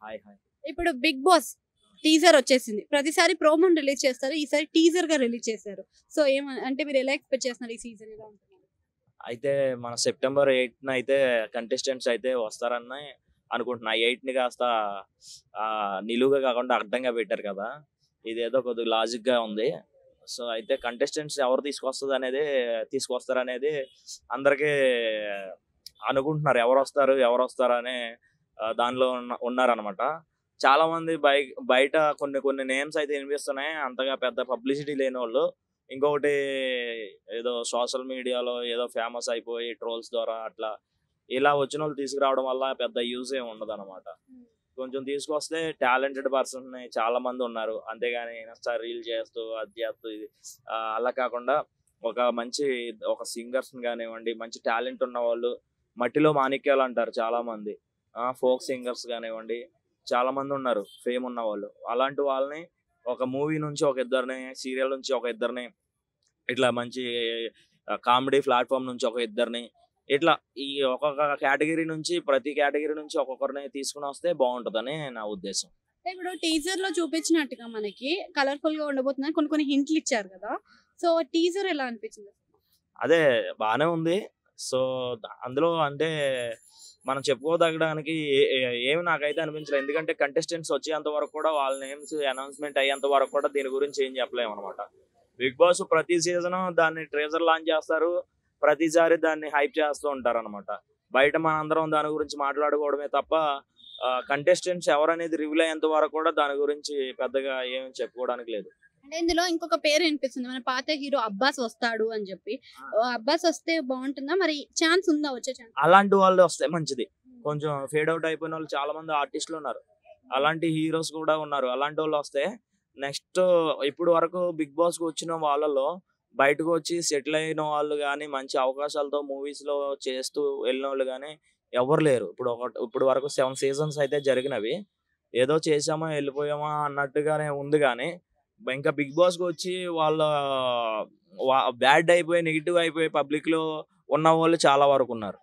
Hi hi. ఇప్పుడు 'big boss' teaser వచ్చేసింది. ప్రతిసారి ప్రోమోని రిలీజ్ చేస్తారు. ఈసారి టీజర్‌గా రిలీజ్ చేశారు. సో, అంటే మీరు ఎలా ఎక్స్‌పెక్ట్ చేస్తున్నారు ఈ సీజన్ ఎలా ఉంటుంది? అయితే మన సెప్టెంబర్ 8న అయితే కంటెస్టెంట్స్ అయితే వస్తారని అనుకుంటున్నా. 8ని కాస్త నిలువుగా కాకుండా అడ్డంగా పెట్టారు కదా! ఇదేదో కొద్దిగా లాజిక్‌గా ఉంది. సో, అయితే కంటెస్టెంట్స్ ఎవరు తీసుకొస్తారనేది అందరికీ అనుకుంటున్నారు. ఎవరొస్తారనే దానిలో ఉన్నారనమాట. చాలామంది బయట కొన్ని కొన్ని నేమ్స్ అయితే వినిపిస్తున్నాయి. అంతగా పెద్ద పబ్లిసిటీ లేనోళ్ళు. ఇంకొకటి ఏదో సోషల్ మీడియాలో ఏదో ఫేమస్ అయిపోయి ట్రోల్స్ ద్వారా అట్లా ఇలా వచ్చినోళ్ళు తీసుకురావడం వల్ల పెద్ద యూజ్ ఏమి ఉండదనమాట. కొంచెం తీసుకొస్తే టాలెంటెడ్ పర్సన్‌ని చాలా మంది ఉన్నారు. అంతేగాని ఇన్‌స్టా రీల్ చేస్తూ అది చేస్తూ ఇది అలా కాకుండా ఒక సింగర్స్‌ని గానివ్వండి, మంచి టాలెంట్ ఉన్నవాళ్ళు మట్టిలో మాణిక్యాలు అంటారు చాలామంది. ఫోక్ సింగర్స్ గానివ్వండి, చాలా మంది ఉన్నారు ఫేమ్ ఉన్నవాళ్ళు. అలాంటి వాళ్ళని ఒక మూవీ నుంచి ఒక ఇద్దరిని, సీరియల్ నుంచి ఒక ఇద్దరిని, ఇట్లా మంచి కామెడీ ప్లాట్‌ఫార్మ్ నుంచి ఒక ఇద్దరిని, ఇట్లా ఈ ఒక్కొక్క కేటగిరీ నుంచి ప్రతి కేటగిరీ నుంచి ఒక్కొక్కరిని తీసుకొనొస్తే బావుంటదని నా ఉద్దేశం. అంటే ఇప్పుడు టీజర్‌లో చూపించినట్టుగా మనకి కలర్‌ఫుల్‌గా ఉండబోతుందని కొన్ని కొన్ని హింట్లు ఇచ్చారు కదా! సో, టీజర్ ఎలా అనిపించింది? అదే బానే ఉంది. సో, అందులో అంటే మనం చెప్పుకోదగడానికి ఏమి నాకైతే అనిపించలేదు. ఎందుకంటే కంటెస్టెంట్స్ వచ్చేంత వరకు కూడా వాళ్ళ నేమ్స్ అనౌన్స్‌మెంట్ అయ్యేంత వరకు కూడా దీని గురించి ఏం చెప్పలేమనమాట. బిగ్ బాస్ ప్రతి సీజను దాన్ని ట్రైలర్ లాంచ్ చేస్తారు. ప్రతిసారి దాన్ని హైప్ చేస్తూ ఉంటారనమాట. బయట మనందరం దాని గురించి మాట్లాడుకోవడమే తప్ప కంటెస్టెంట్స్ ఎవరనేది రివీల్ అయ్యేంత వరకు కూడా దాని గురించి పెద్దగా ఏమి చెప్పుకోవడానికి లేదు. అంటే ఇందులో ఇంకొక పేరు వినిపిస్తుంది. మన పాత హీరో 'అబ్బాస్' వస్తాడు అని చెప్పి. 'అబ్బాస్' వస్తే బావుంటుందా? మరి ఛాన్స్ ఉందా వచ్చే ఛాన్స్? అలాంటి వాళ్ళు వస్తే మంచిది. కొంచెం ఫేడ్ ఔట్ అయిపోయిన వాళ్ళు చాలా మంది ఆర్టిస్టులు ఉన్నారు. అలాంటి హీరోస్ కూడా ఉన్నారు. అలాంటోళ్ళు వస్తే నెక్స్ట్ ఇప్పుడు వరకు బిగ్ బాస్‌కి వచ్చిన వాళ్ళలో బయటకు వచ్చి సెటిల్ అయిన వాళ్ళు గాని, మంచి అవకాశాలతో మూవీస్‌లో చేస్తూ వెళ్ళినోళ్ళు గాని ఎవ్వరు లేరు. ఇప్పుడు వరకు 7 సీజన్స్ అయితే జరిగినవి. ఏదో చేసామా, వెళ్ళిపోయామా అన్నట్టుగానే ఉంది గానీ, ఇంకా బిగ్ బాస్‌కి వచ్చి వాళ్ళ బ్యాడ్ అయిపోయి, నెగెటివ్ అయిపోయి పబ్లిక్‌లో ఉన్నవాళ్ళు చాలా వరకున్నారు.